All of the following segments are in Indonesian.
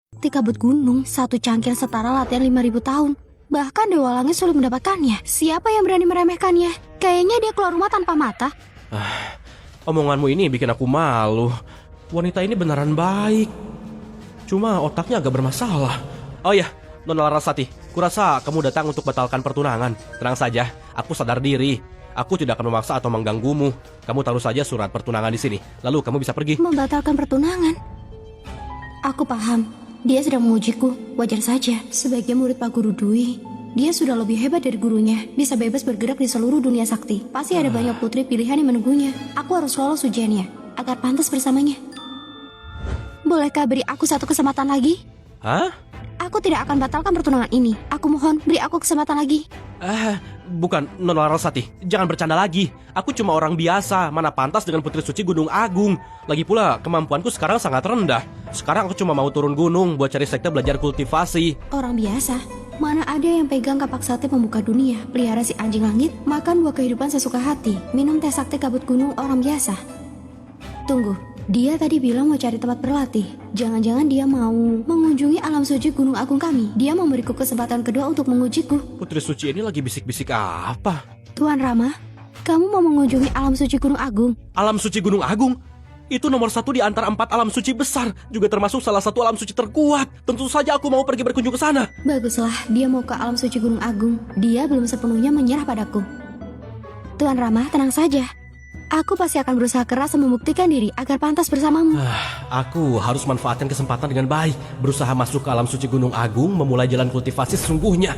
Di kabut gunung, satu cangkir setara latihan 5.000 tahun. Bahkan Dewa Langit sulit mendapatkannya. Siapa yang berani meremehkannya? Kayaknya dia keluar rumah tanpa mata. Omonganmu ini bikin aku malu. Wanita ini beneran baik. Cuma otaknya agak bermasalah. Oh ya, Nona Larasati, kurasa kamu datang untuk batalkan pertunangan. Tenang saja, aku sadar diri. Aku tidak akan memaksa atau mengganggumu. Kamu taruh saja surat pertunangan di sini. Lalu kamu bisa pergi. Membatalkan pertunangan? Aku paham. Dia sedang mengujiku. Wajar saja. Sebagai murid Pak Guru Dwi, dia sudah lebih hebat dari gurunya. Bisa bebas bergerak di seluruh dunia sakti. Pasti ada banyak putri pilihan yang menunggunya. Aku harus lolos ujiannya agar pantas bersamanya. Bolehkah beri aku satu kesempatan lagi? Hah? Aku tidak akan batalkan pertunangan ini. Aku mohon, beri aku kesempatan lagi. Bukan, Nona Larasati. Jangan bercanda lagi. Aku cuma orang biasa. Mana pantas dengan Putri Suci Gunung Agung. Lagi pula, kemampuanku sekarang sangat rendah. Sekarang aku cuma mau turun gunung buat cari sekte belajar kultivasi. Orang biasa? Mana ada yang pegang kapak sakti pembuka dunia, pelihara si anjing langit, makan buah kehidupan sesuka hati, minum teh sakti kabut gunung orang biasa. Tunggu, dia tadi bilang mau cari tempat berlatih. Jangan-jangan dia mau mengunjungi alam suci Gunung Agung kami. Dia memberiku kesempatan kedua untuk mengujiku. Putri Suci ini lagi bisik-bisik apa? Tuan Rama, kamu mau mengunjungi alam suci Gunung Agung? Alam Suci Gunung Agung? Itu nomor 1 di antara 4 alam suci besar. Juga termasuk salah satu alam suci terkuat. Tentu saja aku mau pergi berkunjung ke sana. Baguslah, dia mau ke alam suci Gunung Agung. Dia belum sepenuhnya menyerah padaku. Tuan Rama, tenang saja. Aku pasti akan berusaha keras membuktikan diri agar pantas bersamamu. Aku harus manfaatkan kesempatan dengan baik. Berusaha masuk ke alam suci Gunung Agung, memulai jalan kultivasi sesungguhnya.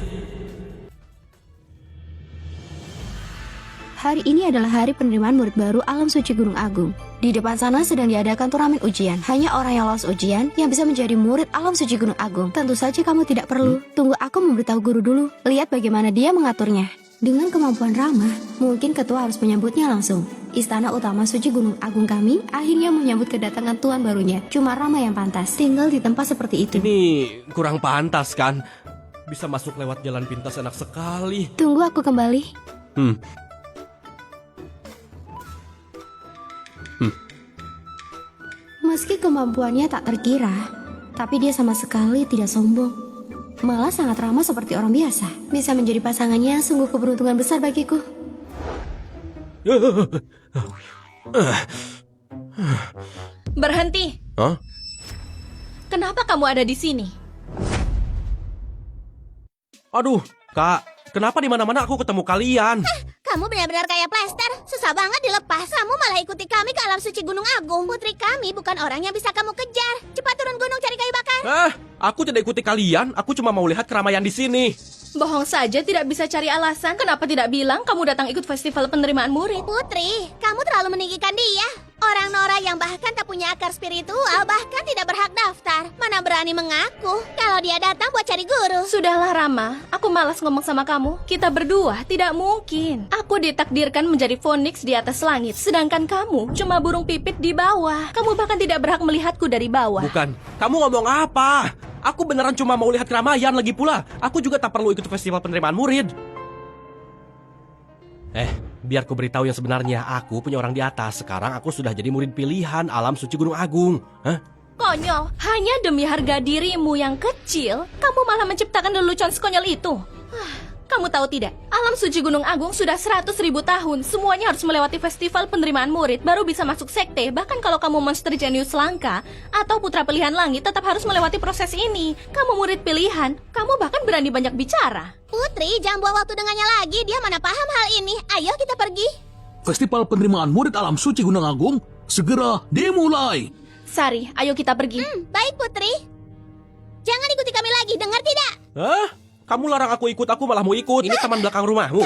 Hari ini adalah hari penerimaan murid baru alam suci Gunung Agung. Di depan sana sedang diadakan turnamen ujian. Hanya orang yang lolos ujian yang bisa menjadi murid alam suci Gunung Agung. Tentu saja kamu tidak perlu. Tunggu aku memberitahu guru dulu. Lihat bagaimana dia mengaturnya. Dengan kemampuan Rama, mungkin ketua harus menyambutnya langsung. Istana utama suci Gunung Agung kami akhirnya menyambut kedatangan tuan barunya. Cuma Rama yang pantas tinggal di tempat seperti itu. Ini kurang pantas kan? Bisa masuk lewat jalan pintas enak sekali. Tunggu aku kembali. Meski kemampuannya tak terkira, tapi dia sama sekali tidak sombong. Malah sangat ramah seperti orang biasa. Bisa menjadi pasangannya sungguh keberuntungan besar bagiku. Berhenti. Hah? Kenapa kamu ada di sini? Aduh, Kak, kenapa di mana-mana aku ketemu kalian? Kamu benar-benar kayak plester. Susah banget dilepas. Kamu malah ikuti kami ke alam suci Gunung Agung. Putri kami bukan orang yang bisa kamu kejar. Cepat turun gunung cari kayu bakar. Aku tidak ikuti kalian. Aku cuma mau lihat keramaian di sini. Bohong saja tidak bisa cari alasan. Kenapa tidak bilang kamu datang ikut festival penerimaan murid? Putri, kamu terlalu meninggikan dia. Orang Nora yang bahkan tak punya akar spiritual, bahkan tidak berhak daftar. Mana berani mengaku kalau dia datang buat cari guru. Sudahlah Rama, aku malas ngomong sama kamu. Kita berdua tidak mungkin. Aku ditakdirkan menjadi Phoenix di atas langit, sedangkan kamu cuma burung pipit di bawah. Kamu bahkan tidak berhak melihatku dari bawah. Bukan, kamu ngomong apa? Aku beneran cuma mau lihat keramaian lagi pula. Aku juga tak perlu ikut festival penerimaan murid. Biar ku beritahu yang sebenarnya. Aku punya orang di atas. Sekarang aku sudah jadi murid pilihan alam suci Gunung Agung. Konyol, hanya demi harga dirimu yang kecil, kamu malah menciptakan lelucon sekonyol itu. Kamu tahu tidak, alam suci Gunung Agung sudah 100.000 tahun. Semuanya harus melewati festival penerimaan murid baru bisa masuk sekte. Bahkan kalau kamu monster jenius langka atau putra pilihan langit tetap harus melewati proses ini. Kamu murid pilihan, kamu bahkan berani banyak bicara. Putri, jangan buang waktu dengannya lagi. Dia mana paham hal ini. Ayo kita pergi. Festival penerimaan murid alam suci Gunung Agung segera dimulai. Sari, ayo kita pergi. Baik Putri. Jangan ikuti kami lagi, dengar tidak? Kamu larang aku ikut, aku malah mau ikut. Ini taman belakang rumahmu.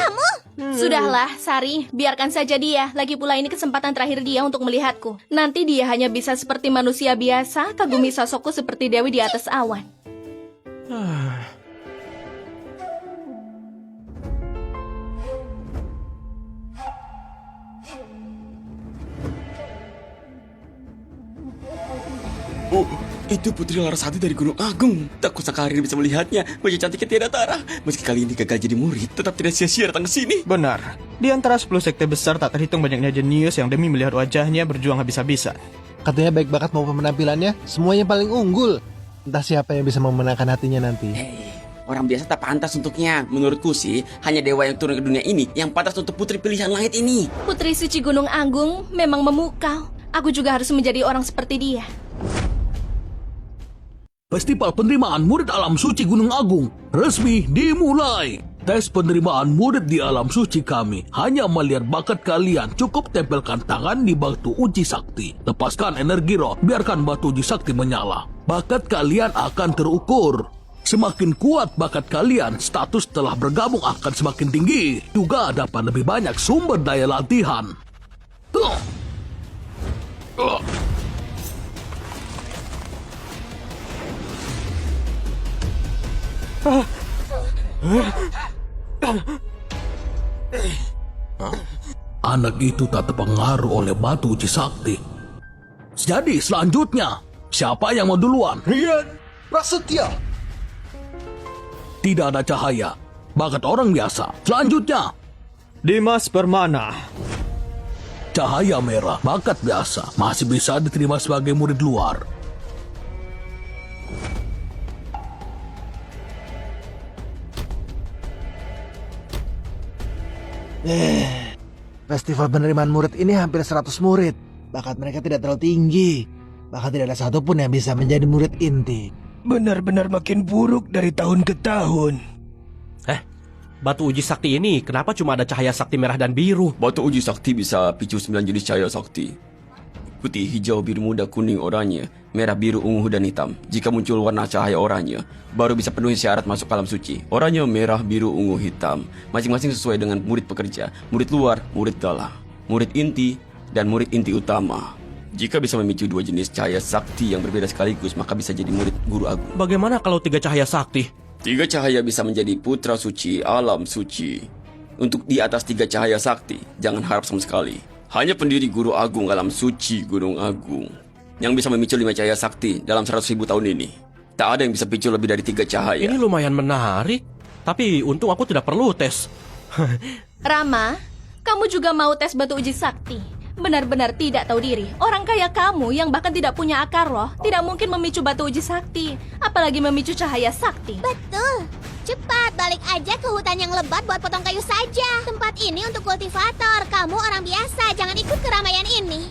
Sudahlah, Sari, biarkan saja dia. Lagi pula ini kesempatan terakhir dia untuk melihatku. Nanti dia hanya bisa seperti manusia biasa, kagumi sosokku seperti Dewi di atas awan. Oh, itu Putri Larasati dari Gunung Agung. Tak kusangka hari ini bisa melihatnya. Wajah cantiknya tiada tara. Meski kali ini gagal jadi murid, tetap tidak sia-sia datang ke sini. Benar. Di antara 10 sekte besar tak terhitung banyaknya jenius yang demi melihat wajahnya berjuang habis-habisan. Katanya baik bakat maupun penampilannya, semuanya paling unggul. Entah siapa yang bisa memenangkan hatinya nanti. Orang biasa tak pantas untuknya. Menurutku sih, hanya dewa yang turun ke dunia ini yang pantas untuk putri pilihan langit ini. Putri suci Gunung Agung memang memukau. Aku juga harus menjadi orang seperti dia. Festival penerimaan murid alam suci Gunung Agung resmi dimulai. Tes penerimaan murid di alam suci kami hanya melihat bakat kalian. Cukup tempelkan tangan di batu uji sakti. Lepaskan energi roh, biarkan batu uji sakti menyala. Bakat kalian akan terukur. Semakin kuat bakat kalian, status telah bergabung akan semakin tinggi. Juga dapat lebih banyak sumber daya latihan. Anak itu tak terpengaruh oleh batu uji sakti. Jadi selanjutnya, siapa yang mau duluan? Rian Prasetya. Tidak ada cahaya, bakat orang biasa. Selanjutnya, Dimas Permana. cahaya merah, bakat biasa. Masih bisa diterima sebagai murid luar. Festival penerimaan murid ini hampir 100 murid. Bakat mereka tidak terlalu tinggi. Bahkan tidak ada satupun yang bisa menjadi murid inti. Benar-benar makin buruk dari tahun ke tahun. Batu uji sakti ini kenapa cuma ada cahaya sakti merah dan biru? Batu uji sakti bisa picu 9 jenis cahaya sakti. Putih, hijau, biru muda, kuning, oranye, merah, biru, ungu, dan hitam. Jika muncul warna cahaya oranye, baru bisa penuhi syarat masuk alam suci. Oranye, merah, biru, ungu, hitam. Masing-masing sesuai dengan murid pekerja, murid luar, murid dalam, murid inti, dan murid inti utama. Jika bisa memicu 2 jenis cahaya sakti yang berbeda sekaligus, maka bisa jadi murid guru agung. Bagaimana kalau 3 cahaya sakti? 3 cahaya bisa menjadi putra suci, alam suci. Untuk di atas 3 cahaya sakti, jangan harap sama sekali. Hanya pendiri guru agung alam suci Gunung Agung yang bisa memicu 5 cahaya sakti dalam 100.000 tahun ini. Tak ada yang bisa picu lebih dari 3 cahaya. Ini lumayan menarik. Tapi untung aku tidak perlu tes. Rama, kamu juga mau tes batu uji sakti? Benar-benar tidak tahu diri. Orang kaya kamu yang bahkan tidak punya akar roh tidak mungkin memicu batu uji sakti, apalagi memicu cahaya sakti. Betul. Cepat, balik aja ke hutan yang lebat buat potong kayu saja. Tempat ini untuk kultivator. Kamu orang biasa, jangan ikut keramaian ini.